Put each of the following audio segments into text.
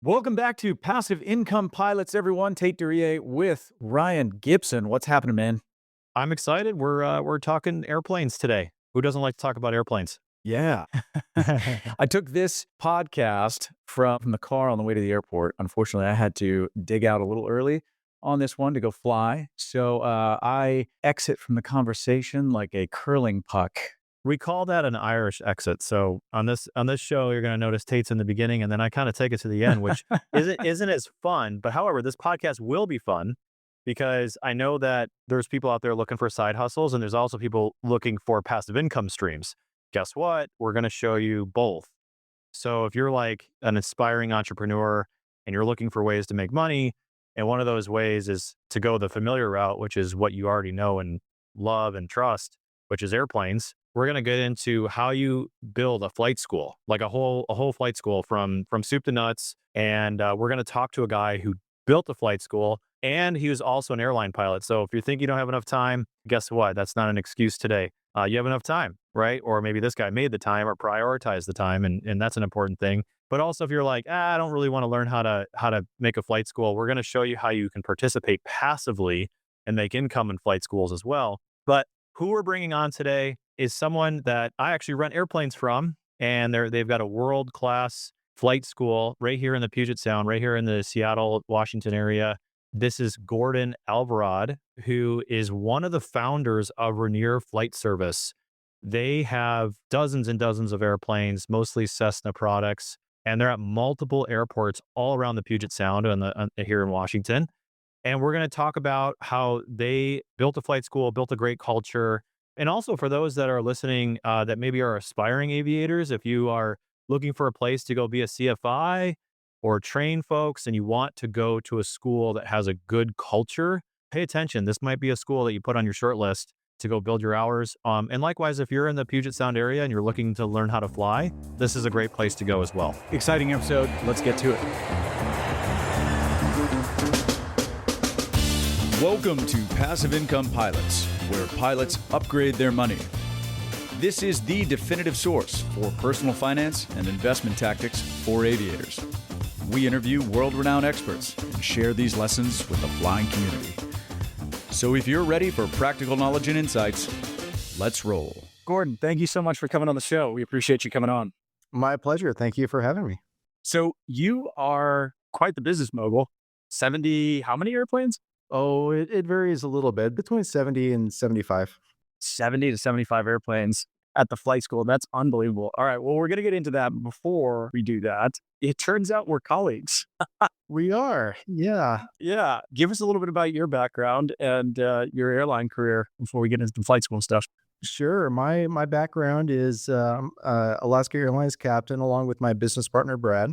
Welcome back to Passive Income Pilots, everyone. Tait Duryea with Ryan Gibson. What's happening, man? I'm excited. We're talking airplanes today. Who doesn't like to talk about airplanes? Yeah. I took this podcast from the car on the way to the airport. Unfortunately, I had to dig out a little early on this one to go fly. So I exit from the conversation like a curling puck. We call that an Irish exit. So on this show, you're going to notice Tate's in the beginning, and then I kind of take it to the end, which isn't as fun. But however, this podcast will be fun because I know that there's people out there looking for side hustles, and there's also people looking for passive income streams. Guess what? We're going to show you both. So if you're like an aspiring entrepreneur and you're looking for ways to make money, and one of those ways is to go the familiar route, which is what you already know and love and trust, which is airplanes. We're going to get into how you build a flight school, like a whole flight school from soup to nuts. And we're going to talk to a guy who built a flight school, and he was also an airline pilot. So if you think you don't have enough time, guess what? That's not an excuse today. You have enough time, right? Or maybe this guy made the time or prioritized the time, and that's an important thing. But also, if you're like, I don't really want to learn how to make a flight school, we're going to show you how you can participate passively and make income in flight schools as well. But who we're bringing on today is someone that I actually rent airplanes from, and they've got a world-class flight school right here in the Puget Sound, right here in the Seattle, Washington area. This is Gordon Alvord, who is one of the founders of Rainier Flight Service. They have dozens and dozens of airplanes, mostly Cessna products, and they're at multiple airports all around the Puget Sound here in Washington. And we're going to talk about how they built a flight school, built a great culture. And also for those that are listening that maybe are aspiring aviators, if you are looking for a place to go be a CFI or train folks and you want to go to a school that has a good culture, pay attention. This might be a school that you put on your short list to go build your hours. And likewise, if you're in the Puget Sound area and you're looking to learn how to fly, this is a great place to go as well. Exciting episode. Let's get to it. Welcome to Passive Income Pilots, where pilots upgrade their money. This is the definitive source for personal finance and investment tactics for aviators. We interview world-renowned experts and share these lessons with the flying community. So if you're ready for practical knowledge and insights, let's roll. Gordon, thank you so much for coming on the show. We appreciate you coming on. My pleasure. Thank you for having me. So you are quite the business mogul. 70, how many airplanes? Oh, it varies a little bit, between 70 and 75. 70 to 75 airplanes at the flight school. That's unbelievable. All right. Well, we're going to get into that. Before we do that, it turns out we're colleagues. We are. Yeah. Yeah. Give us a little bit about your background and your airline career before we get into the flight school stuff. Sure. My background is Alaska Airlines captain, along with my business partner, Brad.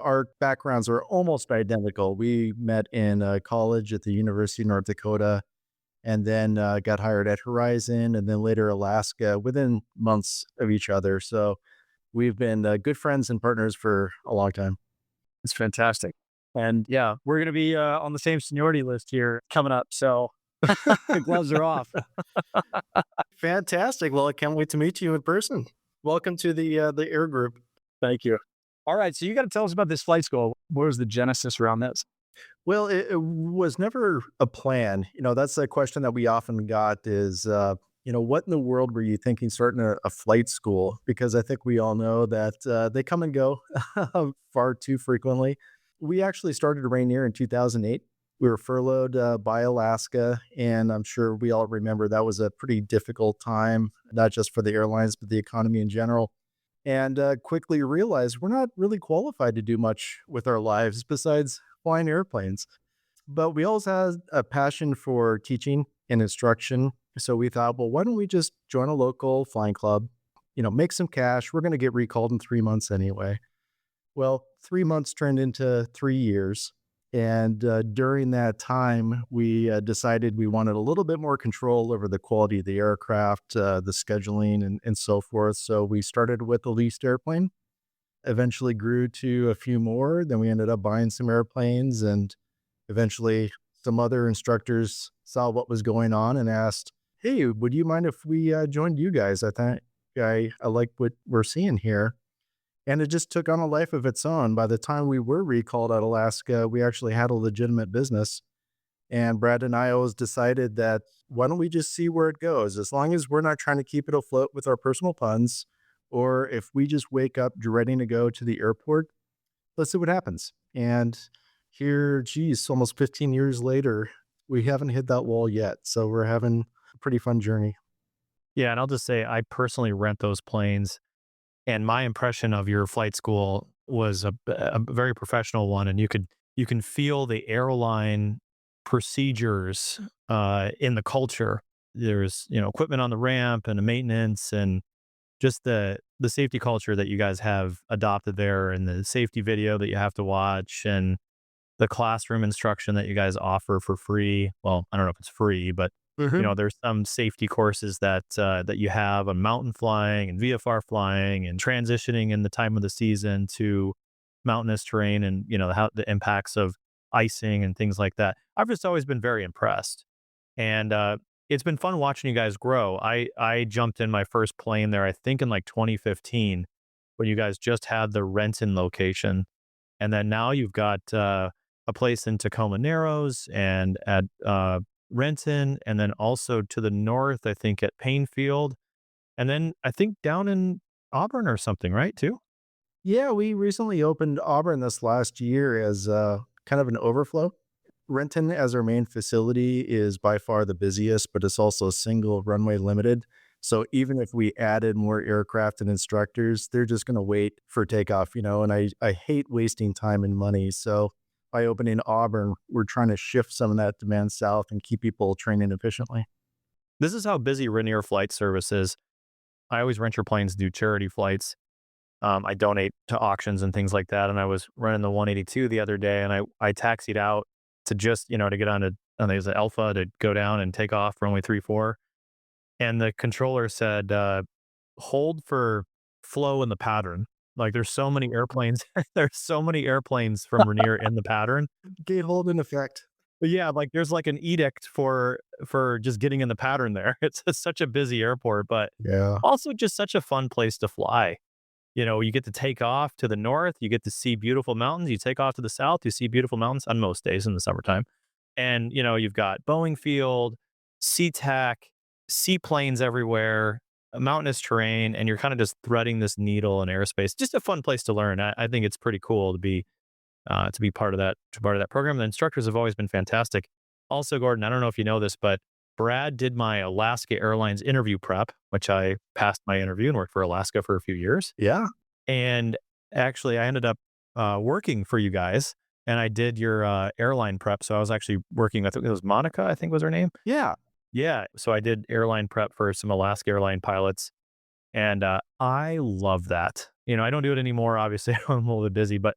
Our backgrounds are almost identical. We met in college at the University of North Dakota, and then got hired at Horizon, and then later Alaska within months of each other. So we've been good friends and partners for a long time. It's fantastic. And yeah, we're going to be on the same seniority list here coming up. So the gloves are off. Fantastic. Well, I can't wait to meet you in person. Welcome to the Air Group. Thank you. All right. So you got to tell us about this flight school. What was the genesis around this? Well, it was never a plan. That's a question that we often got is, what in the world were you thinking starting a flight school? Because I think we all know that they come and go far too frequently. We actually started Rainier in 2008. We were furloughed by Alaska, and I'm sure we all remember that was a pretty difficult time, not just for the airlines, but the economy in general. And quickly realized we're not really qualified to do much with our lives besides flying airplanes. But we always had a passion for teaching and instruction. So we thought, well, why don't we just join a local flying club, make some cash. We're going to get recalled in 3 months anyway. Well, 3 months turned into 3 years. And during that time, we decided we wanted a little bit more control over the quality of the aircraft, the scheduling, and so forth. So we started with a leased airplane, eventually grew to a few more. Then we ended up buying some airplanes, and eventually some other instructors saw what was going on and asked, hey, would you mind if we joined you guys? I thought I like what we're seeing here. And it just took on a life of its own. By the time we were recalled at Alaska, we actually had a legitimate business. And Brad and I always decided that why don't we just see where it goes? As long as we're not trying to keep it afloat with our personal funds, or if we just wake up dreading to go to the airport, let's see what happens. And here, geez, almost 15 years later, we haven't hit that wall yet. So we're having a pretty fun journey. Yeah, and I'll just say I personally rent those planes, and my impression of your flight school was a very professional one, and you can feel the airline procedures in the culture. There's equipment on the ramp and the maintenance and just the safety culture that you guys have adopted there, and the safety video that you have to watch, and the classroom instruction that you guys offer for free. Well, I don't know if it's free, but Mhm. there's some safety courses that you have on mountain flying and VFR flying and transitioning in the time of the season to mountainous terrain, and how the impacts of icing and things like that. I've just always been very impressed, and it's been fun watching you guys grow. I jumped in my first plane there, I think in like 2015, when you guys just had the Renton location, and then now you've got a place in Tacoma Narrows and at Renton, and then also to the north, I think at Painfield, and then I think down in Auburn or something, right? Too. Yeah, we recently opened Auburn this last year as kind of an overflow. Renton, as our main facility, is by far the busiest, but it's also single runway limited. So even if we added more aircraft and instructors, they're just going to wait for takeoff, and I hate wasting time and money. So by opening Auburn, we're trying to shift some of that demand south and keep people training efficiently. This is how busy Rainier Flight Service is. I always rent your planes to do charity flights. I donate to auctions and things like that. And I was running the 182 the other day, and I taxied out to just, to get on there's an Alpha to go down and take off runway 34. And the controller said, hold for flow in the pattern. Like there's so many airplanes, there's so many airplanes from Rainier in the pattern. Gate hold in effect. But yeah, like there's like an edict for just getting in the pattern there. It's such a busy airport, but Yeah. also just such a fun place to fly. You get to take off to the north, you get to see beautiful mountains. You take off to the south, you see beautiful mountains on most days in the summertime. And, you've got Boeing Field, SeaTac, seaplanes everywhere, a mountainous terrain, and you're kind of just threading this needle in airspace. Just a fun place to learn. I think it's pretty cool to be part of that program. The instructors have always been fantastic. Also, Gordon, I don't know if you know this, but Brad did my Alaska Airlines interview prep, which I passed my interview and worked for Alaska for a few years. Yeah. And actually, I ended up working for you guys, and I did your airline prep. So I was actually working with, it was Monica, I think was her name. Yeah. Yeah. So I did airline prep for some Alaska airline pilots, and I love that. I don't do it anymore. Obviously, I'm a little bit busy, but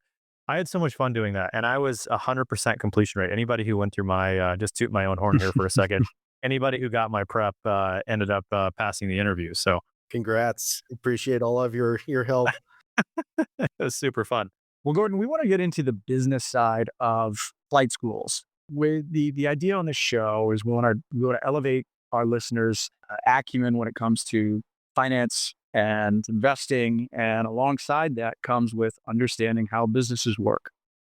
I had so much fun doing that. And I was 100% completion rate. Anybody who went through my, just toot my own horn here for a second, anybody who got my prep ended up passing the interview. So Congrats. Appreciate all of your help. it was super fun. Well, Gordon, we want to get into the business side of flight schools. With the idea on the show is we want to elevate our listeners' acumen when it comes to finance and investing, and alongside that comes with understanding how businesses work.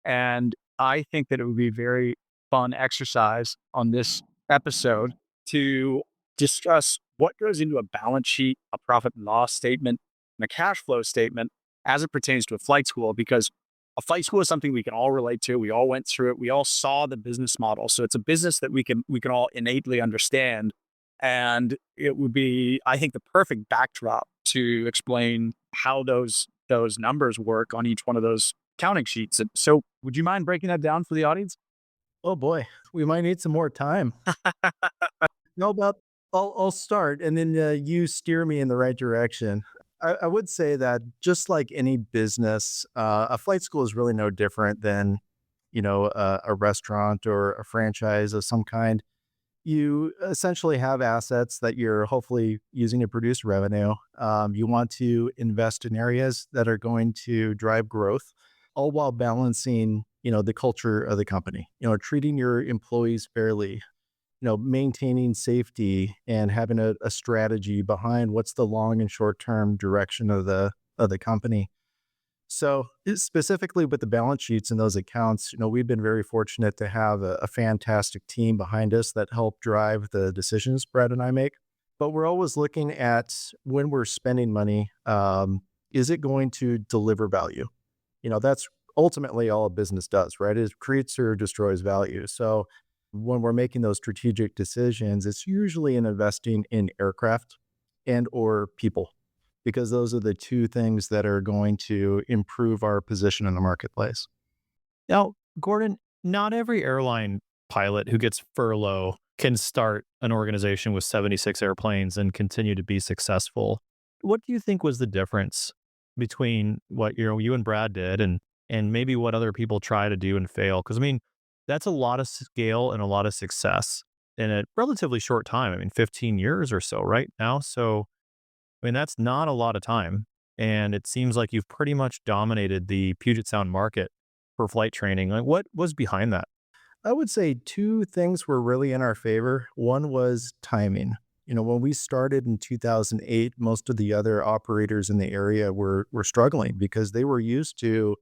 And I think that it would be a very fun exercise on this episode to discuss what goes into a balance sheet, a profit and loss statement, and a cash flow statement as it pertains to a flight school, because a flight school is something we can all relate to. We all went through it. We all saw the business model. So it's a business that we can all innately understand. And it would be, I think, the perfect backdrop to explain how those numbers work on each one of those counting sheets. And so would you mind breaking that down for the audience? Oh boy, we might need some more time. No, but I'll start, and then you steer me in the right direction. I would say that just like any business, a flight school is really no different than a restaurant or a franchise of some kind. You essentially have assets that you're hopefully using to produce revenue. You want to invest in areas that are going to drive growth, all while balancing, the culture of the company, treating your employees fairly, maintaining safety and having a strategy behind what's the long and short term direction of the company. So specifically with the balance sheets and those accounts, we've been very fortunate to have a fantastic team behind us that help drive the decisions Brad and I make. But we're always looking at when we're spending money, is it going to deliver value? That's ultimately all a business does, right? It creates or destroys value. So when we're making those strategic decisions, it's usually in investing in aircraft and or people, because those are the two things that are going to improve our position in the marketplace. Now, Gordon, not every airline pilot who gets furlough can start an organization with 76 airplanes and continue to be successful. What do you think was the difference between what you and Brad did and maybe what other people try to do and fail? Because I mean, that's a lot of scale and a lot of success in a relatively short time. I mean, 15 years or so right now. So, I mean, that's not a lot of time. And it seems like you've pretty much dominated the Puget Sound market for flight training. Like, what was behind that? I would say two things were really in our favor. One was timing. When we started in 2008, most of the other operators in the area were struggling because they were used to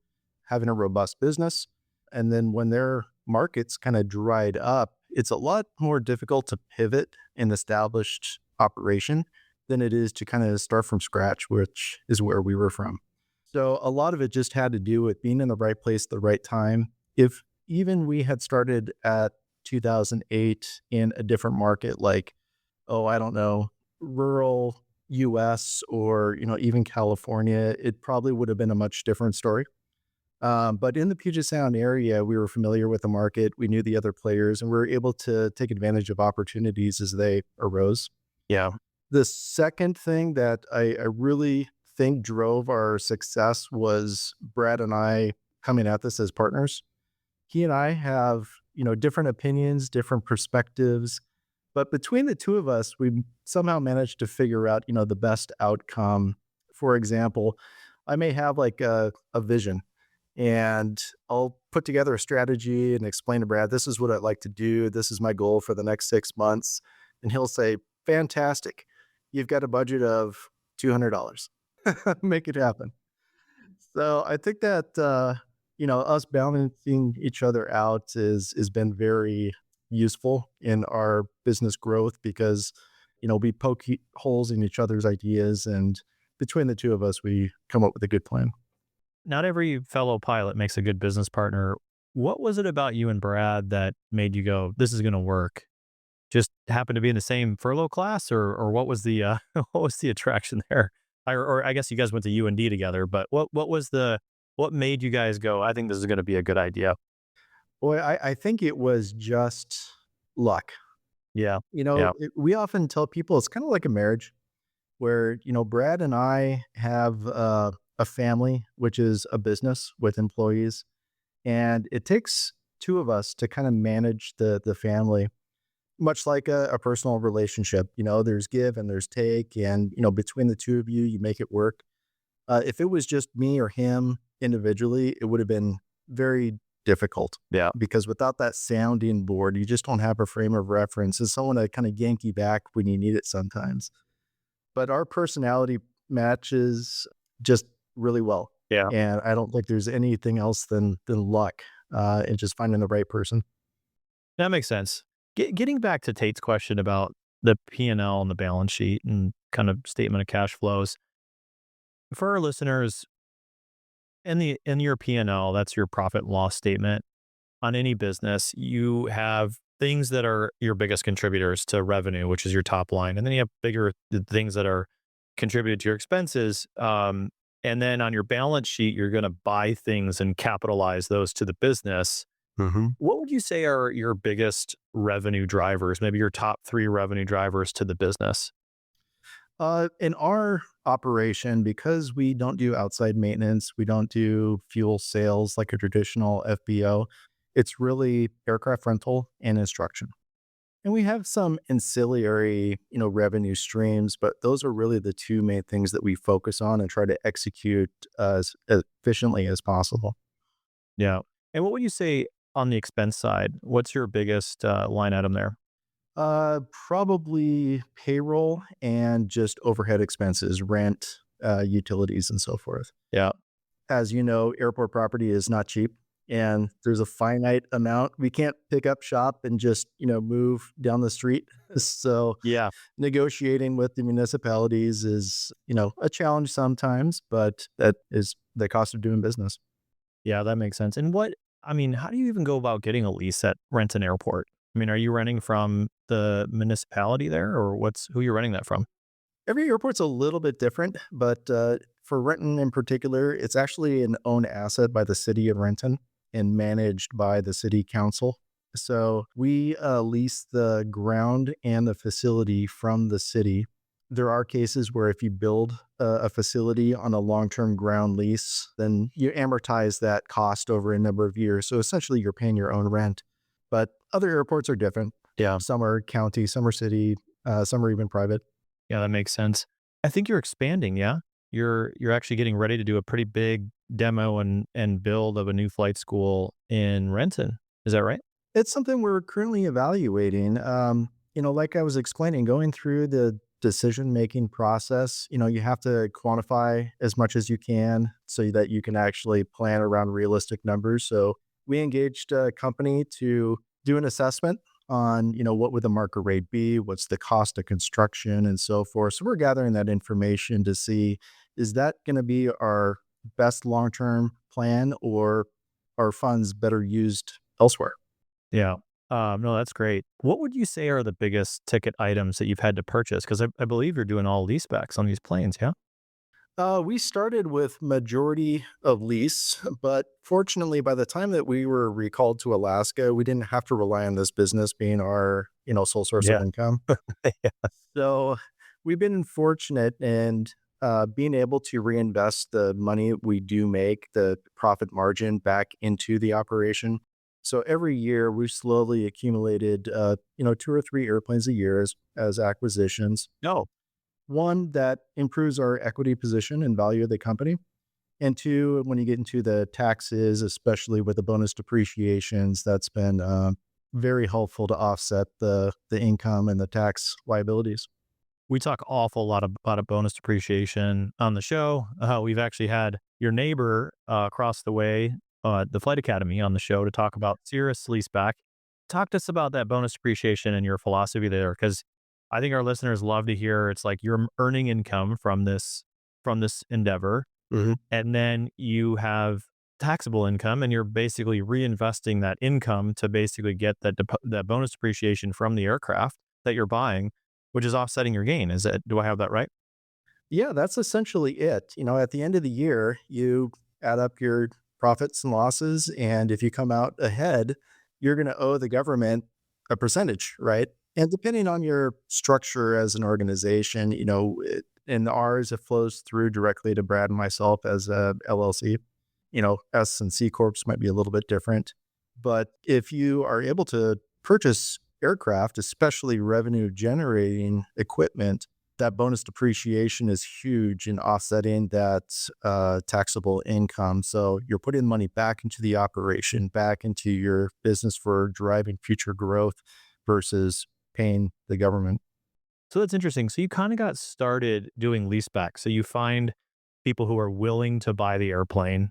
having a robust business. And then when their markets kind of dried up, it's a lot more difficult to pivot an established operation than it is to kind of start from scratch, which is where we were from. So a lot of it just had to do with being in the right place at the right time. If even we had started at 2008 in a different market, like, I don't know, rural US or, even California, it probably would have been a much different story. But in the Puget Sound area, we were familiar with the market. We knew the other players and we were able to take advantage of opportunities as they arose. Yeah. The second thing that I really think drove our success was Brad and I coming at this as partners. He and I have, different opinions, different perspectives, but between the two of us, we somehow managed to figure out, the best outcome. For example, I may have like a vision and I'll put together a strategy and explain to Brad, this is what I'd like to do. This is my goal for the next 6 months. And he'll say, fantastic. You've got a budget of $200. Make it happen. So I think that, us balancing each other out has been very useful in our business growth because, we poke holes in each other's ideas, and between the two of us, we come up with a good plan. Not every fellow pilot makes a good business partner. What was it about you and Brad that made you go, this is going to work? Just happened to be in the same furlough class, or what was the what was the attraction there? Or I guess you guys went to UND together, but what made you guys go, I think this is going to be a good idea? Boy, I think it was just luck. Yeah. Yeah. We often tell people it's kind of like a marriage where, Brad and I have a family, which is a business with employees. And it takes two of us to kind of manage the family, much like a personal relationship. There's give and there's take. And, between the two of you, you make it work. If it was just me or him individually, it would have been very difficult. Yeah. Because without that sounding board, you just don't have a frame of reference. It's someone to kind of yank you back when you need it sometimes. But our personality matches just really well. Yeah. And I don't think there's anything else than luck and just finding the right person. That makes sense. Getting back to Tate's question about the P&L and the balance sheet and kind of statement of cash flows. For our listeners, in your P&L, that's your profit and loss statement. On any business, you have things that are your biggest contributors to revenue, which is your top line. And then you have bigger things that are contributed to your expenses. And then on your balance sheet, you're going to buy things and capitalize those to the business. Mm-hmm. What would you say are your biggest revenue drivers, maybe your top 3 revenue drivers to the business? In our operation, because we don't do outside maintenance, we don't do fuel sales like a traditional FBO, it's really aircraft rental and instruction. And we have some ancillary, revenue streams, but those are really the two main things that we focus on and try to execute as efficiently as possible. Yeah. And what would you say on the expense side? What's your biggest line item there? Probably payroll and just overhead expenses, rent, utilities, and so forth. Yeah. as you know, airport property is not cheap and there's a finite amount. We can't pick up shop and just, move down the street. So Yeah. negotiating with the municipalities is, a challenge sometimes, but that is the cost of doing business. Yeah, that makes sense. And how do you even go about getting a lease at Renton Airport? Are you renting from the municipality there, or who you're renting that from? Every airport's a little bit different, but for Renton in particular, it's actually an owned asset by the city of Renton and managed by the city council. So we lease the ground and the facility from the city. There are cases where if you build a facility on a long-term ground lease, then you amortize that cost over a number of years. So essentially, you're paying your own rent. But other airports are different. Yeah. Some are county, some are city, some are even private. Yeah, that makes sense. I think you're expanding, yeah? You're actually getting ready to do a pretty big demo and build of a new flight school in Renton. Is that right? It's something we're currently evaluating. Like I was explaining, going through the decision-making process, you have to quantify as much as you can so that you can actually plan around realistic numbers. So we engaged a company to do an assessment on, what would the market rate be? What's the cost of construction and so forth. So we're gathering that information to see, is that going to be our best long-term plan or are funds better used elsewhere? Yeah. No, that's great. What would you say are the biggest ticket items that you've had to purchase? Because I believe you're doing all leasebacks on these planes, yeah? We started with majority of lease, but fortunately, by the time that we were recalled to Alaska, we didn't have to rely on this business being our, sole source of Yeah. income. Yeah. So we've been fortunate and being able to reinvest the money we do make, the profit margin back into the operation. So every year we've slowly accumulated, 2 or 3 airplanes a year as acquisitions. No. One, that improves our equity position and value of the company. And two, when you get into the taxes, especially with the bonus depreciations, that's been very helpful to offset the income and the tax liabilities. We talk awful lot about a bonus depreciation on the show. We've actually had your neighbor across the way, the Flight Academy, on the show to talk about Cirrus leaseback. Talk to us about that bonus depreciation and your philosophy there, because I think our listeners love to hear it's like you're earning income from this endeavor, Mhm. and then you have taxable income, and you're basically reinvesting that income to basically get that bonus depreciation from the aircraft that you're buying, which is offsetting your gain. Do I have that right? Yeah, that's essentially it. At the end of the year, you add up your profits and losses, and if you come out ahead, you're going to owe the government a percentage, right? And depending on your structure as an organization, in ours, it flows through directly to Brad and myself as a LLC. S and C corps might be a little bit different, but if you are able to purchase aircraft, especially revenue generating equipment, that bonus depreciation is huge in offsetting that taxable income. So you're putting money back into the operation, back into your business for driving future growth versus paying the government. So that's interesting. So you kind of got started doing leaseback. So you find people who are willing to buy the airplane,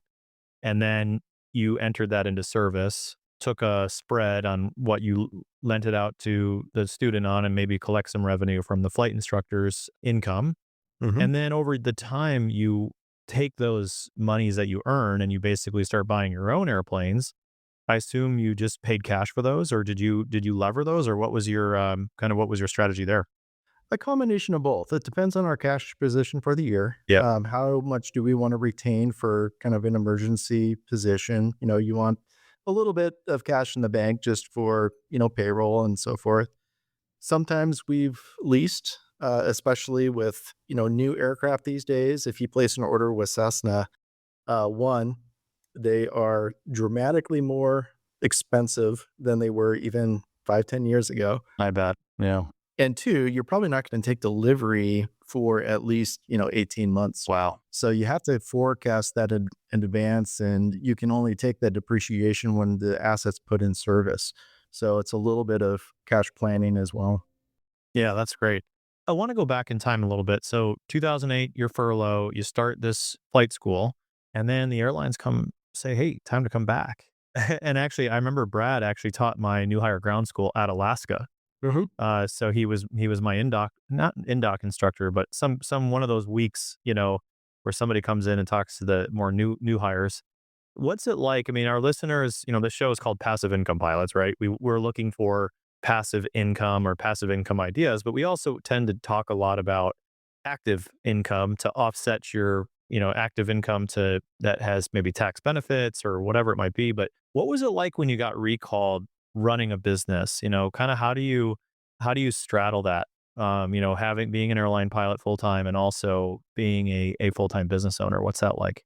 and then you entered that into service, took a spread on what you lent it out to the student on, and maybe collect some revenue from the flight instructor's income. Mhm. And then over the time, you take those monies that you earn and you basically start buying your own airplanes. I assume you just paid cash for those, or did you lever those, or what was your what was your strategy there? A combination of both. It depends on our cash position for the year. Yep. How much do we want to retain for kind of an emergency position? You want a little bit of cash in the bank just for, payroll and so forth. Sometimes we've leased, especially with, new aircraft these days. If you place an order with Cessna, one, they are dramatically more expensive than they were even 5, 10 years ago. I bet. Yeah. And two, you're probably not going to take delivery for at least, 18 months. Wow. So you have to forecast that in advance, and you can only take that depreciation when the asset's put in service. So it's a little bit of cash planning as well. Yeah, that's great. I want to go back in time a little bit. So 2008, you're furlough, you start this flight school, And then the airlines come say, hey, time to come back. And actually, I remember Brad actually taught my new hire ground school at Alaska. So he was my not in-dock instructor, but some one of those weeks, where somebody comes in and talks to the more new hires. What's it like? I mean, our listeners, the show is called Passive Income Pilots, right? We're looking for passive income or passive income ideas, but we also tend to talk a lot about active income to offset your, active income to that has maybe tax benefits or whatever it might be. But what was it like when you got recalled running a business? Kind of how do you straddle that? Being an airline pilot full time and also being a full time business owner. What's that like?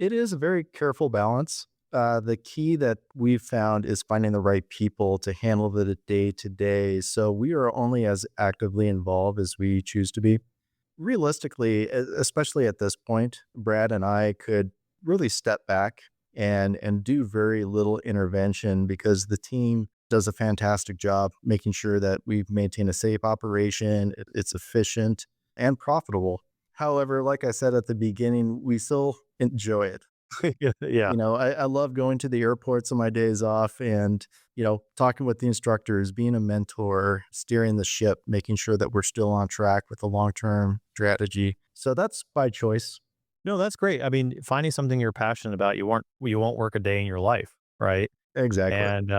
It is a very careful balance. The key that we've found is finding the right people to handle the day to day. So we are only as actively involved as we choose to be. Realistically, especially at this point, Brad and I could really step back and do very little intervention because the team does a fantastic job making sure that we maintain a safe operation, it's efficient and profitable. However, like I said at the beginning, we still enjoy it. Yeah. I love going to the airports on my days off and, talking with the instructors, being a mentor, steering the ship, making sure that we're still on track with the long-term strategy. So that's by choice. No, that's great. I mean, finding something you're passionate about, you won't work a day in your life, right? Exactly. And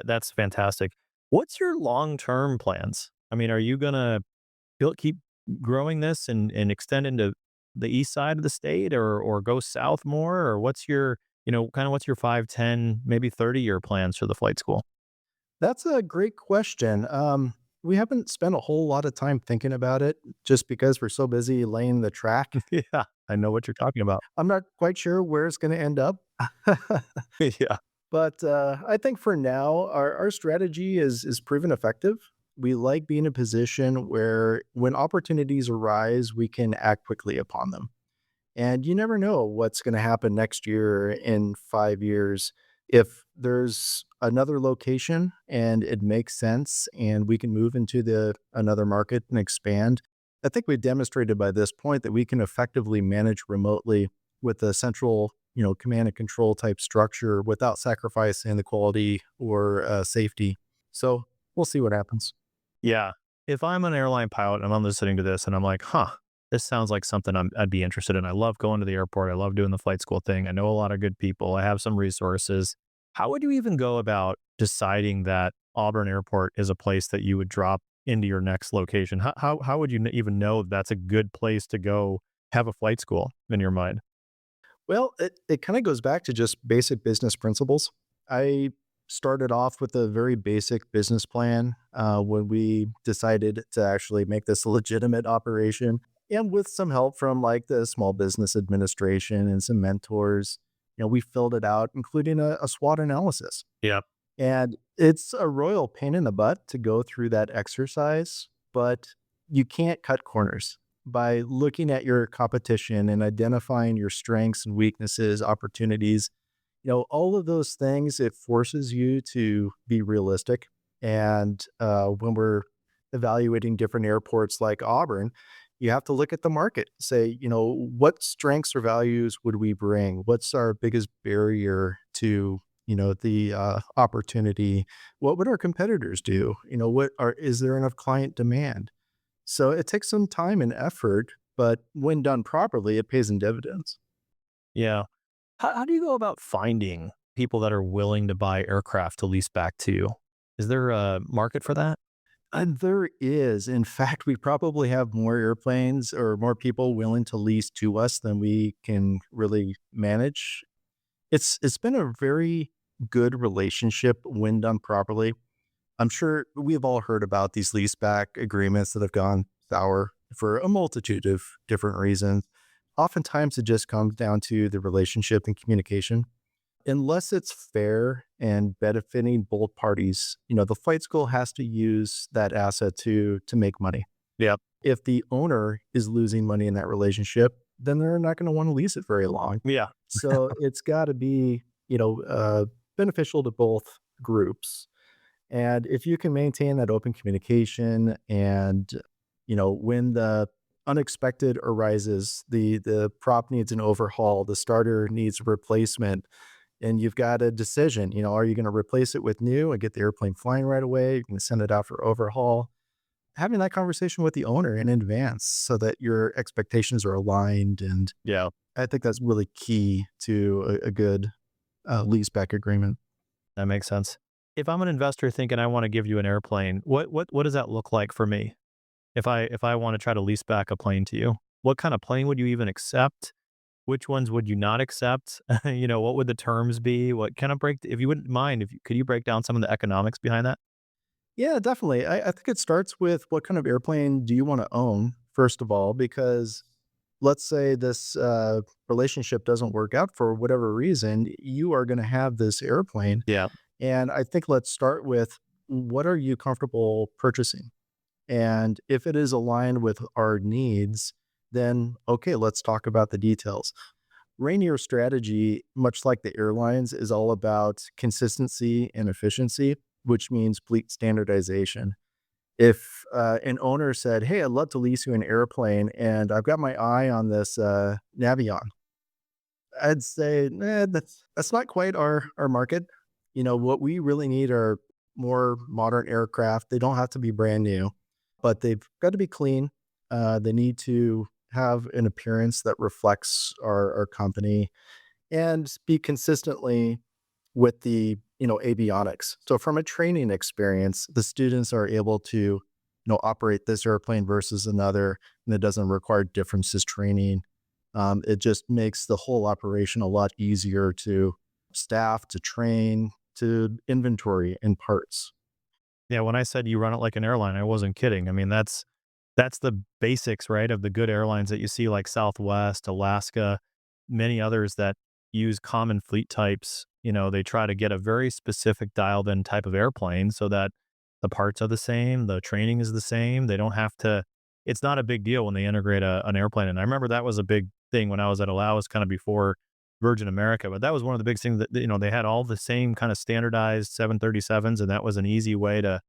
that's fantastic. What's your long-term plans? I mean, are you gonna keep growing this and extend into the east side of the state or go south more? Or what's your 5, 10, maybe 30-year plans for the flight school? That's a great question. We haven't spent a whole lot of time thinking about it just because we're so busy laying the track. Yeah, I know what you're talking about. I'm not quite sure where it's going to end up. Yeah. But I think for now, our strategy is proven effective. We like being in a position where when opportunities arise, we can act quickly upon them. And you never know what's going to happen next year in 5 years. If there's another location and it makes sense and we can move into another market and expand, I think we've demonstrated by this point that we can effectively manage remotely with a central, command and control type structure without sacrificing the quality or safety. So we'll see what happens. Yeah. If I'm an airline pilot and I'm listening to this and I'm like, huh, this sounds like something I'd be interested in. I love going to the airport. I love doing the flight school thing. I know a lot of good people. I have some resources. How would you even go about deciding that Auburn Airport is a place that you would drop into your next location? How would you even know that's a good place to go have a flight school in your mind? Well, it kind of goes back to just basic business principles. I started off with a very basic business plan when we decided to actually make this a legitimate operation. And with some help from like the Small Business Administration and some mentors, we filled it out, including a SWOT analysis. Yeah. And it's a royal pain in the butt to go through that exercise, but you can't cut corners. By looking at your competition and identifying your strengths and weaknesses, opportunities, all of those things, it forces you to be realistic. And when we're evaluating different airports like Auburn, you have to look at the market, say, what strengths or values would we bring? What's our biggest barrier to, the opportunity? What would our competitors do? Is there enough client demand? So it takes some time and effort, but when done properly, it pays in dividends. Yeah. How do you go about finding people that are willing to buy aircraft to lease back to you? Is there a market for that? And there is. In fact, we probably have more airplanes or more people willing to lease to us than we can really manage. It's been a very good relationship when done properly. I'm sure we've all heard about these leaseback agreements that have gone sour for a multitude of different reasons. Oftentimes, it just comes down to the relationship and communication. Unless it's fair and benefiting both parties, the flight school has to use that asset to make money. Yeah. If the owner is losing money in that relationship, then they're not going to want to lease it very long. Yeah. So it's got to be, beneficial to both groups. And if you can maintain that open communication and, when the unexpected arises, the prop needs an overhaul, the starter needs replacement, and you've got a decision, are you going to replace it with new and get the airplane flying right away? You can send it out for overhaul. Having that conversation with the owner in advance so that your expectations are aligned. And Yeah, I think that's really key to a good leaseback agreement. that makes sense. If I'm an investor thinking I want to give you an airplane, what does that look like for me? If I want to try to lease back a plane to you, what kind of plane would you even accept? Which ones would you not accept? What would the terms be? What kind of if you wouldn't mind, could you break down some of the economics behind that? Yeah, definitely. I think it starts with what kind of airplane do you want to own, first of all, because let's say this relationship doesn't work out for whatever reason, you are going to have this airplane. Yeah. And I think let's start with what are you comfortable purchasing? And if it is aligned with our needs, then okay, let's talk about the details. Rainier strategy, much like the airlines, is all about consistency and efficiency, which means fleet standardization. If an owner said, "Hey, I'd love to lease you an airplane, and I've got my eye on this Navion," I'd say, that's not quite our market. What we really need are more modern aircraft. They don't have to be brand new, but they've got to be clean. They need to have an appearance that reflects our company and be consistently with the avionics. So from a training experience, the students are able to operate this airplane versus another, and it doesn't require differences training. It just makes the whole operation a lot easier to staff, to train, to inventory and parts. Yeah, when I said you run it like an airline, I wasn't kidding. I mean, that's the basics, right, of the good airlines that you see like Southwest, Alaska, many others that use common fleet types. They try to get a very specific dialed in type of airplane so that the parts are the same, the training is the same. They don't have to, it's not a big deal when they integrate an airplane. And I remember that was a big thing when I was at Alaska, kind of before Virgin America, but that was one of the big things that, they had all the same kind of standardized 737s, and that was an easy way to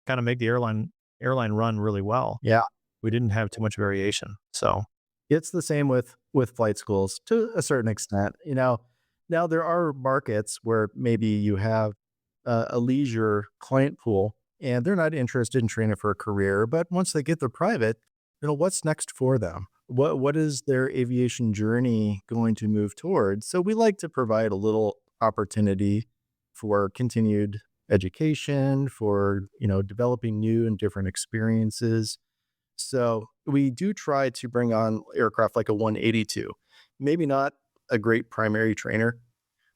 kind of make the airline run really well. Yeah. We didn't have too much variation. So, It's the same with flight schools to a certain extent. Now there are markets where maybe you have a leisure client pool and they're not interested in training for a career, but once they get their private, what's next for them? What is their aviation journey going to move towards? So we like to provide a little opportunity for continued education, for developing new and different experiences. So we do try to bring on aircraft like a 182. Maybe not a great primary trainer,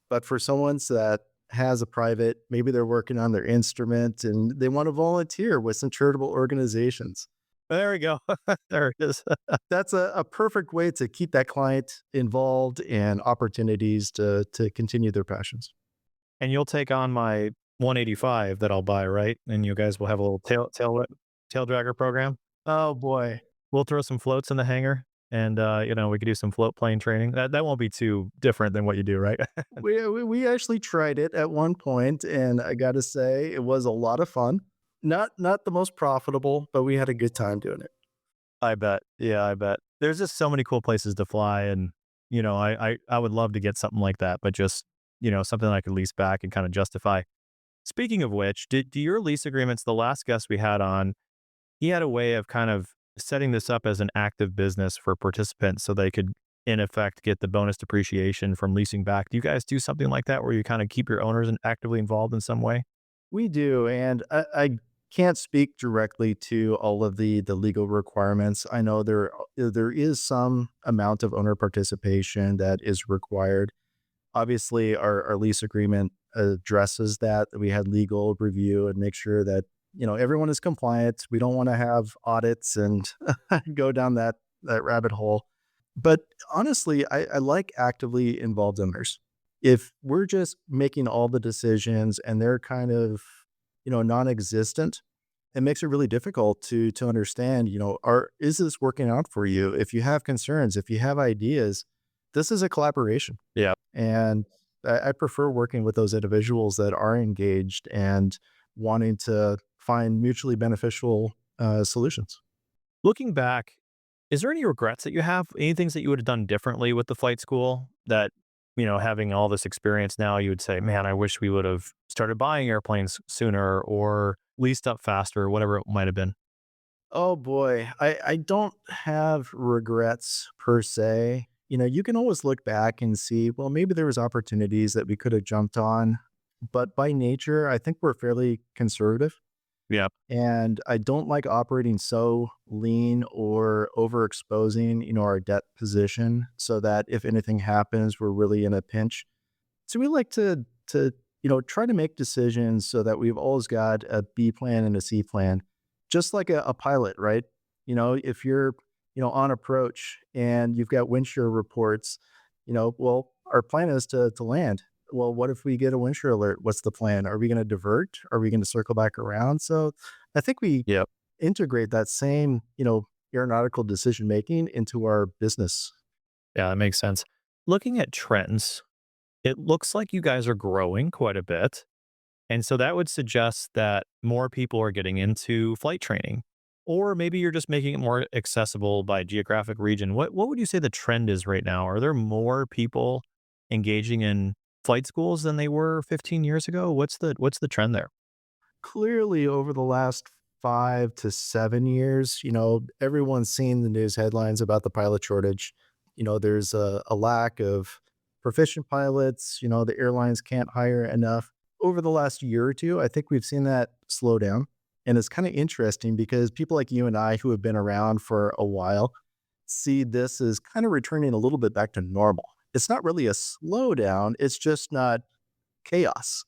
but for someone that has a private, maybe they're working on their instrument and they want to volunteer with some charitable organizations. there we go. There it is. That's a perfect way to keep that client involved and opportunities to continue their passions. And you'll take on my 185 that I'll buy, right? And you guys will have a little tail dragger program. Oh boy. We'll throw some floats in the hangar, and we could do some float plane training. That won't be too different than what you do, right? We actually tried it at one point, and I got to say it was a lot of fun. Not the most profitable, but we had a good time doing it. I bet. Yeah, I bet. There's just so many cool places to fly, and I would love to get something like that, but just something I could lease back and kind of justify. Speaking of which, do your lease agreements? The last guest we had on, he had a way of kind of setting this up as an active business for participants, so they could, in effect, get the bonus depreciation from leasing back. Do you guys do something like that where you kind of keep your owners actively involved in some way? We do, and I can't speak directly to all of the legal requirements. I know there is some amount of owner participation that is required. Obviously, our lease agreement addresses that we had legal review and make sure that everyone is compliant. We don't want to have audits and go down that rabbit hole. But honestly, I like actively involved owners. If we're just making all the decisions and they're kind of non-existent, it makes it really difficult to understand, is this working out for you? If you have concerns, if you have ideas, this is a collaboration. Yeah. And I prefer working with those individuals that are engaged and wanting to find mutually beneficial solutions. Looking back, Is there any regrets that you have? Any things that you would have done differently with the flight school that, having all this experience now, you would say, man, I wish we would have started buying airplanes sooner or leased up faster, or whatever it might have been? Oh boy, I don't have regrets per se. You can always look back and see, well, maybe there was opportunities that we could have jumped on, but by nature, I think we're fairly conservative. Yeah. And I don't like operating so lean or overexposing, our debt position so that if anything happens, we're really in a pinch. So we like to try to make decisions so that we've always got a B plan and a C plan, just like a pilot, right? If you're, on approach and you've got wind shear reports, well, our plan is to land. Well, what if we get a wind shear alert? What's the plan? Are we going to divert? Are we going to circle back around? So I think we Yeah. integrate that same, aeronautical decision making into our business. Yeah, that makes sense. Looking at trends, it looks like you guys are growing quite a bit. And so that would suggest that more people are getting into flight training. Or maybe you're just making it more accessible by geographic region. What would you say the trend is right now? Are there more people engaging in flight schools than they were 15 years ago? What's the trend there? Clearly, over the last 5 to 7 years, everyone's seen the news headlines about the pilot shortage. There's a lack of proficient pilots. The airlines can't hire enough. Over the last year or two, I think we've seen that slow down. And it's kind of interesting because people like you and I, who have been around for a while, see this as kind of returning a little bit back to normal. It's not really a slowdown, it's just not chaos.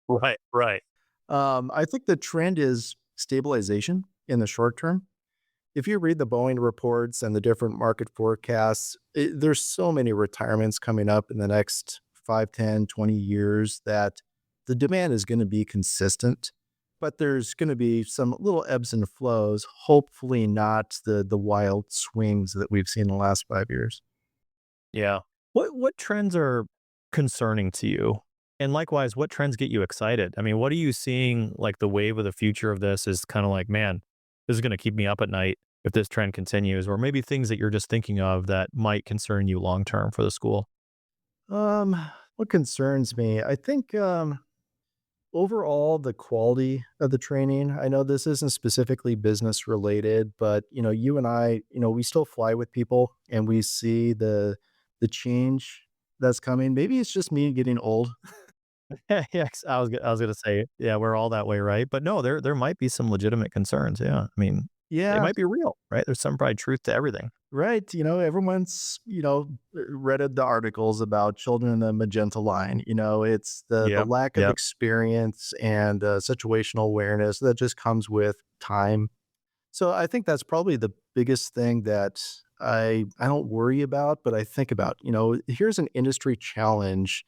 Right, right. I think the trend is stabilization in the short term. If you read the Boeing reports and the different market forecasts, there's so many retirements coming up in the next 5, 10, 20 years that the demand is going to be consistent, but there's going to be some little ebbs and flows, hopefully not the wild swings that we've seen in the last 5 years. Yeah. What trends are concerning to you? And likewise, what trends get you excited? I mean, what are you seeing like the wave of the future of this is kind of like, man, this is going to keep me up at night if this trend continues, or maybe things that you're just thinking of that might concern you long term for the school. Um, what concerns me? I think overall the quality of the training. I know this isn't specifically business related, but you and I, we still fly with people and we see the change that's coming. Maybe it's just me getting old. Yeah, yes, I was gonna say, yeah, we're all that way, right? But no, there might be some legitimate concerns. Yeah, I mean, they Yeah, might be real, right? There's some probably truth to everything. right. Everyone's, read the articles about children in the magenta line. It's the Yep, lack of yep. experience and situational awareness that just comes with time. So I think that's probably the biggest thing that I don't worry about, but I think about. Here's an industry challenge,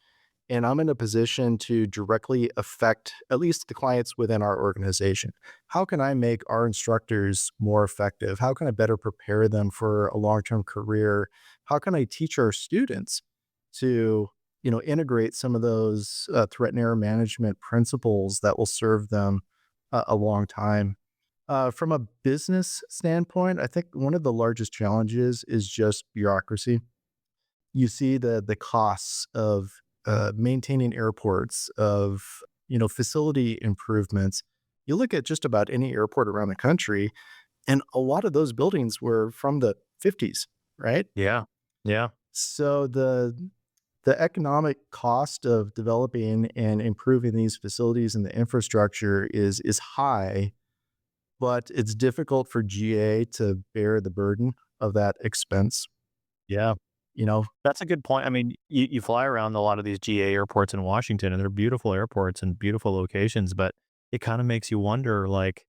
and I'm in a position to directly affect at least the clients within our organization. How can I make our instructors more effective? How can I better prepare them for a long-term career? How can I teach our students to, integrate some of those threat and error management principles that will serve them a long time? From a business standpoint, I think one of the largest challenges is just bureaucracy. You see the costs of maintaining airports, of facility improvements. You look at just about any airport around the country, and a lot of those buildings were from the 50s, right? Yeah, yeah, So the economic cost of developing and improving these facilities and the infrastructure is high, but it's difficult for GA to bear the burden of that expense, yeah. you know? That's a good point. I mean, you fly around a lot of these GA airports in Washington, and they're beautiful airports and beautiful locations, but it kind of makes you wonder, like,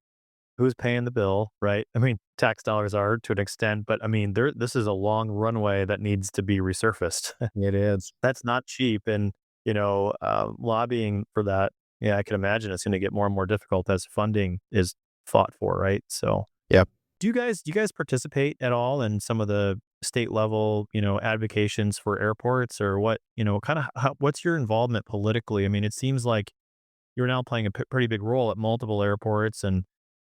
who's paying the bill, right? I mean, tax dollars are to an extent, but I mean, this is a long runway that needs to be resurfaced. It is. That's not cheap, and lobbying for that, yeah, I can imagine it's going to get more and more difficult as funding is fought for, right? So, Yep. do you guys participate at all in some of the state level, advocations for airports, or what, kind of what's your involvement politically? I mean, it seems like you're now playing a pretty big role at multiple airports, and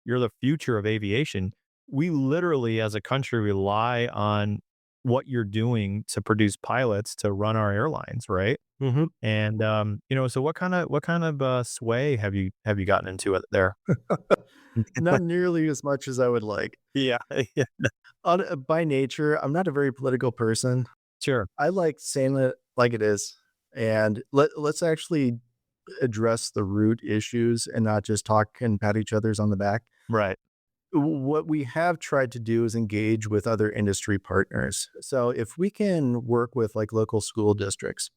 you're the future of aviation. we literally as a country rely on what you're doing to produce pilots to run our airlines, right? Hmm. And so what kind of sway have you gotten into it there? Not nearly as much as I would like. Yeah, yeah, By nature, I'm not a very political person. sure. I like saying it like it is, and let's actually address the root issues and not just talk and pat each other's on the back. Right. What we have tried to do is engage with other industry partners. So if we can work with like local school districts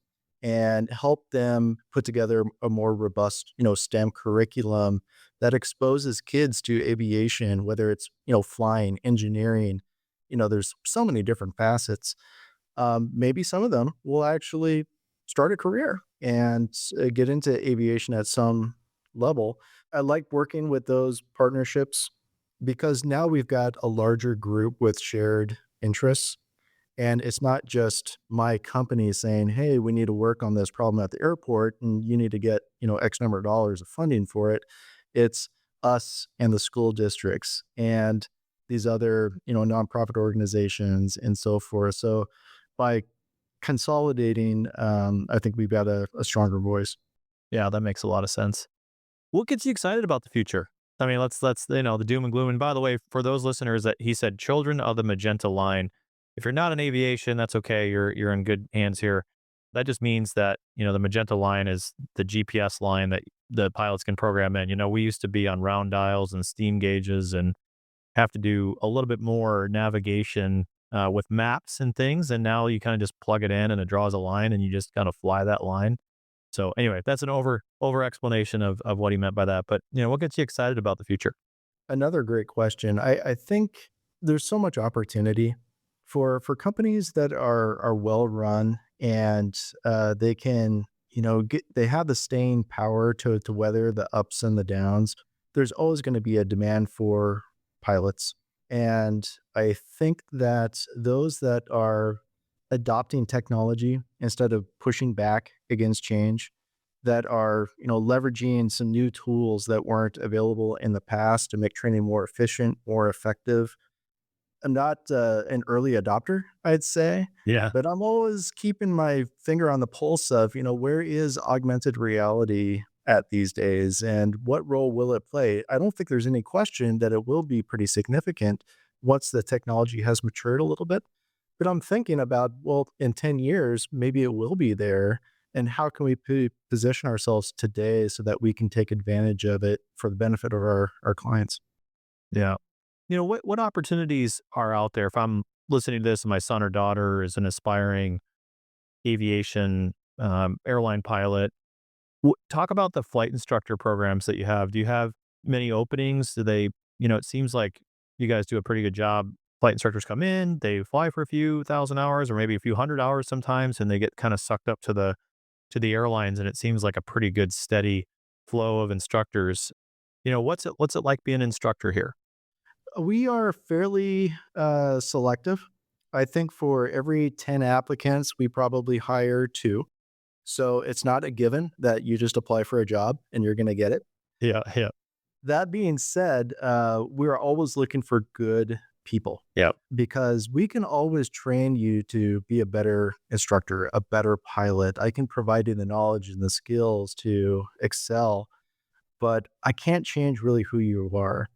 and help them put together a more robust, STEM curriculum that exposes kids to aviation, whether it's, flying, engineering, there's so many different facets. Maybe some of them will actually start a career and get into aviation at some level. I like working with those partnerships because now we've got a larger group with shared interests. And it's not just my company saying, hey, we need to work on this problem at the airport and you need to get, X number of dollars of funding for it. It's us and the school districts and these other, nonprofit organizations and so forth. So by consolidating, I think we've got a stronger voice. Yeah, that makes a lot of sense. What gets you excited about the future? I mean, let's the doom and gloom. And by the way, for those listeners that he said, children of the magenta line. If you're not in aviation, that's okay. You're in good hands here. That just means that the magenta line is the GPS line that the pilots can program in. We used to be on round dials and steam gauges and have to do a little bit more navigation with maps and things. And now you kind of just plug it in and it draws a line and you just kind of fly that line. So anyway, that's an over explanation of what he meant by that. But what gets you excited about the future? Another great question. I think there's so much opportunity for companies that are well run and they can they have the staying power to weather the ups and the downs. There's always going to be a demand for pilots, and I think that those that are adopting technology instead of pushing back against change, that are leveraging some new tools that weren't available in the past to make training more efficient, more effective. I'm not an early adopter, I'd say, Yeah. but I'm always keeping my finger on the pulse of, where is augmented reality at these days and what role will it play? I don't think there's any question that it will be pretty significant once the technology has matured a little bit. But I'm thinking about, well, in 10 years, maybe it will be there. And how can we position ourselves today so that we can take advantage of it for the benefit of our clients? Yeah. What opportunities are out there? If I'm listening to this and my son or daughter is an aspiring aviation airline pilot, talk about the flight instructor programs that you have. Do you have many openings? Do they, it seems like you guys do a pretty good job. Flight instructors come in, they fly for a few thousand hours or maybe a few hundred hours sometimes, and they get kind of sucked up to the airlines. And it seems like a pretty good steady flow of instructors. What's it like being an instructor here? We are fairly selective. I think for every 10 applicants, we probably hire two. So it's not a given that you just apply for a job and you're going to get it. Yeah, yeah, That being said, we're always looking for good people yeah, because we can always train you to be a better instructor, a better pilot. I can provide you the knowledge and the skills to excel, but I can't change really who you are.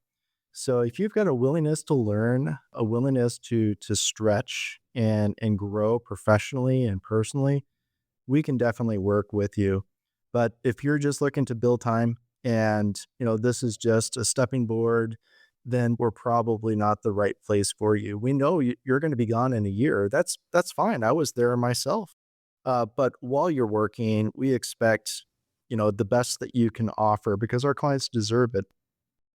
So if you've got a willingness to learn, a willingness to stretch and grow professionally and personally, we can definitely work with you. But if you're just looking to build time and, this is just a stepping board, then we're probably not the right place for you. We know you're going to be gone in a year. That's fine. I was there myself. But while you're working, we expect, the best that you can offer because our clients deserve it.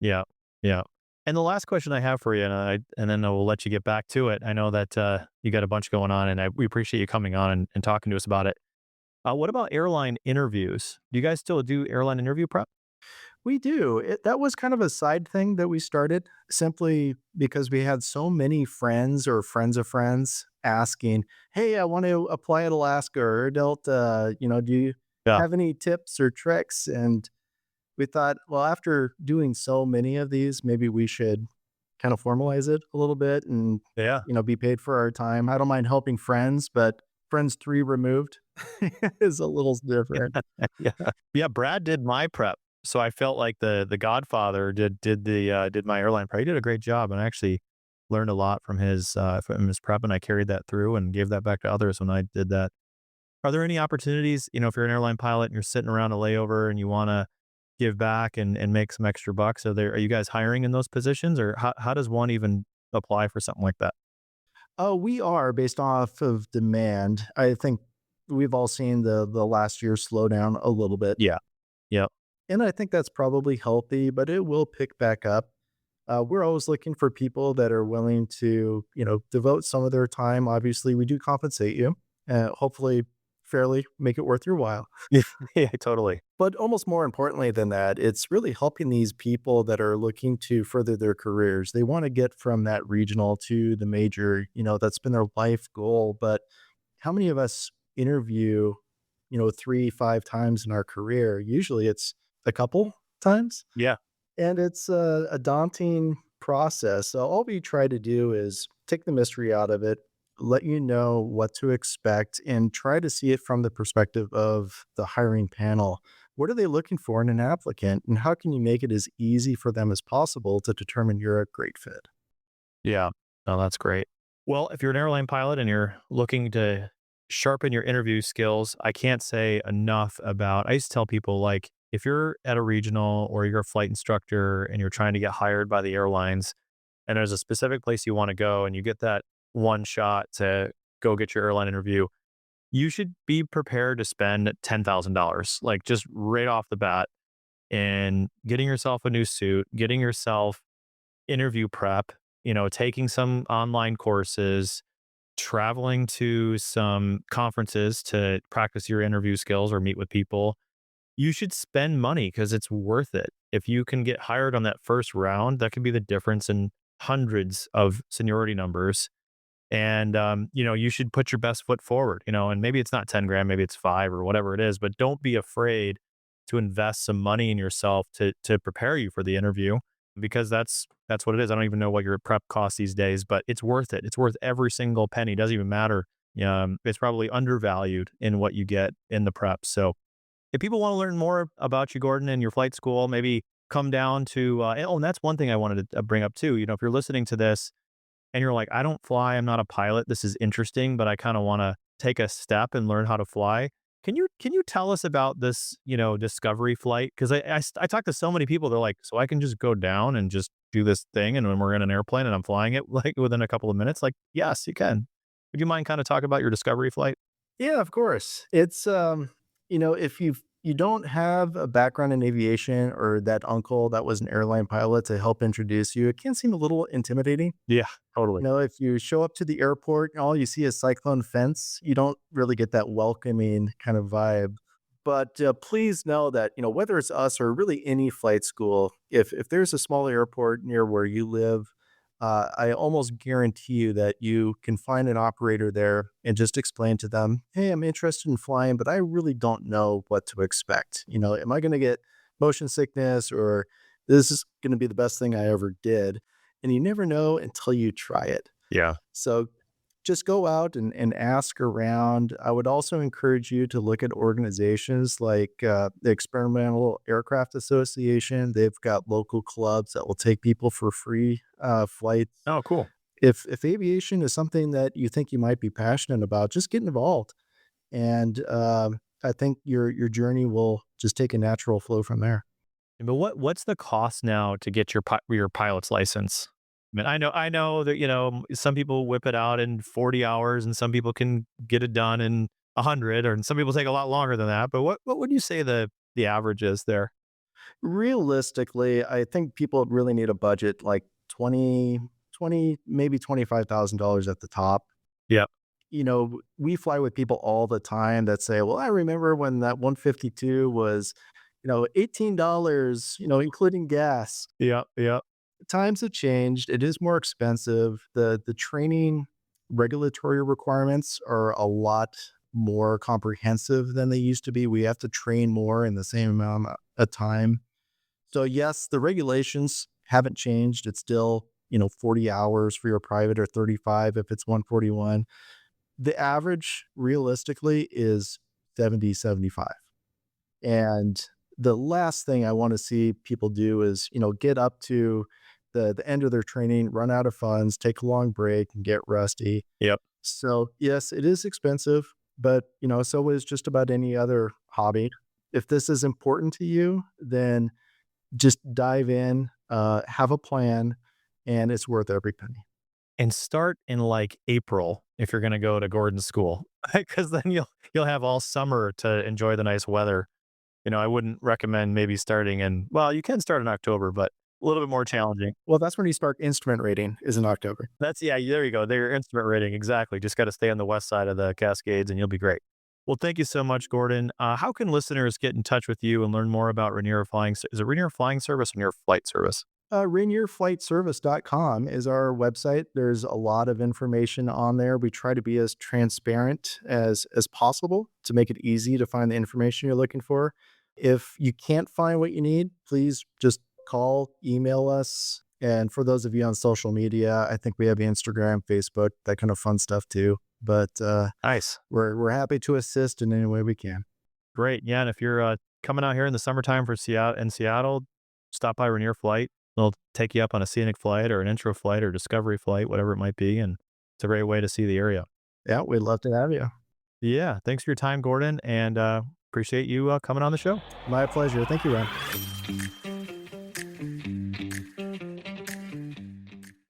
yeah, yeah. And the last question I have for you, and then I will let you get back to it. I know that you got a bunch going on, and we appreciate you coming on and talking to us about it. What about airline interviews? Do you guys still do airline interview prep? We do. That was kind of a side thing that we started simply because we had so many friends or friends of friends asking, hey, I want to apply at Alaska or Delta. Do you Yeah, have any tips or tricks? And we thought, well, after doing so many of these, maybe we should kind of formalize it a little bit and, Yeah. be paid for our time. I don't mind helping friends, but friends 3 removed is a little different. Yeah. Yeah, Brad did my prep. So I felt like the Godfather did my airline prep. He did a great job, and I actually learned a lot from his prep, and I carried that through and gave that back to others when I did that. Are there any opportunities, if you're an airline pilot and you're sitting around a layover and you want to give back and make some extra bucks? Are you guys hiring in those positions, or how does one even apply for something like that? Oh, we are based off of demand. I think we've all seen the last year slow down a little bit, Yeah. Yep. and I think that's probably healthy, but it will pick back up. We're always looking for people that are willing to, devote some of their time. Obviously, we do compensate you, hopefully fairly, make it worth your while. Yeah, totally. But almost more importantly than that, it's really helping these people that are looking to further their careers. They want to get from that regional to the major, that's been their life goal. But how many of us interview, 3, 5 times in our career? Usually it's a couple times. Yeah. And it's a daunting process. So all we try to do is take the mystery out of it, let you know what to expect, and try to see it from the perspective of the hiring panel. What are they looking for in an applicant, and how can you make it as easy for them as possible to determine you're a great fit? Yeah. No, that's great. Well, if you're an airline pilot and you're looking to sharpen your interview skills, I can't say enough about. I used to tell people, like, if you're at a regional or you're a flight instructor and you're trying to get hired by the airlines and there's a specific place you want to go and you get that one shot to go get your airline interview, you should be prepared to spend $10,000, like, just right off the bat, in getting yourself a new suit, getting yourself interview prep, taking some online courses, traveling to some conferences to practice your interview skills or meet with people. You should spend money because it's worth it. If you can get hired on that first round, that could be the difference in hundreds of seniority numbers. And, you should put your best foot forward, and maybe it's not 10 grand, maybe it's 5 or whatever it is, but don't be afraid to invest some money in yourself to prepare you for the interview, because that's what it is. I don't even know what your prep costs these days, but it's worth it. It's worth every single penny. It doesn't even matter. It's probably undervalued in what you get in the prep. So if people want to learn more about you, Gordon, and your flight school, maybe come down to, and that's one thing I wanted to bring up too. If you're listening to this and you're like, I don't fly, I'm not a pilot, this is interesting, but I kind of want to take a step and learn how to fly. Can you tell us about this, discovery flight? Because I talk to so many people, they're like, so I can just go down and just do this thing, and when we're in an airplane and I'm flying it, like, within a couple of minutes, like, yes, you can. Would you mind kind of talk about your discovery flight? Yeah, of course. It's if you don't have a background in aviation or that uncle that was an airline pilot to help introduce you, it can seem a little intimidating. Yeah, totally. If you show up to the airport and all you see is cyclone fence, you don't really get that welcoming kind of vibe. But please know that, whether it's us or really any flight school, if there's a small airport near where you live, I almost guarantee you that you can find an operator there and just explain to them, hey, I'm interested in flying, but I really don't know what to expect. Am I going to get motion sickness, or this is going to be the best thing I ever did? And you never know until you try it. Yeah. So just go out and ask around. I would also encourage you to look at organizations like the Experimental Aircraft Association. They've got local clubs that will take people for free flights. Oh, cool. If aviation is something that you think you might be passionate about, just get involved. And I think your journey will just take a natural flow from there. But what's the cost now to get your pilot's license? I mean, I know that, some people whip it out in 40 hours and some people can get it done in 100, or some people take a lot longer than that. But what would you say the average is there? Realistically, I think people really need a budget like 20, maybe $25,000 at the top. Yeah. We fly with people all the time that say, well, I remember when that 152 was, $18, including gas. Yeah. Yeah. Times have changed. It is more expensive. The training regulatory requirements are a lot more comprehensive than they used to be. We have to train more in the same amount of time. So yes, the regulations haven't changed. It's still, 40 hours for your private or 35 if it's 141. The average realistically is 70, 75. And the last thing I want to see people do is, get up to the end of their training, run out of funds, take a long break and get rusty. Yep. So yes, it is expensive, but so is just about any other hobby. If this is important to you, then just dive in, have a plan, and it's worth every penny. And start in like April if you're going to go to Gordon's school, because then you'll have all summer to enjoy the nice weather. I wouldn't recommend maybe starting you can start in October, but a little bit more challenging. Well, that's when you start instrument rating is in October. There you go. They're your instrument rating. Exactly. Just got to stay on the west side of the Cascades and you'll be great. Well, thank you so much, Gordon. How can listeners get in touch with you and learn more about Rainier Flying? Is it Rainier Flying Service or Rainier Flight Service? RainierFlightService.com is our website. There's a lot of information on there. We try to be as transparent as possible to make it easy to find the information you're looking for. If you can't find what you need, please just call, email us. And for those of you on social media, I think we have Instagram, Facebook, that kind of fun stuff too. But nice. We're happy to assist in any way we can. Great. Yeah. And if you're coming out here in the summertime for Seattle, stop by Rainier Flight. They'll take you up on a scenic flight or an intro flight or discovery flight, whatever it might be. And it's a great way to see the area. Yeah, we'd love to have you. Yeah. Thanks for your time, Gordon. And appreciate you coming on the show. My pleasure. Thank you, Ron.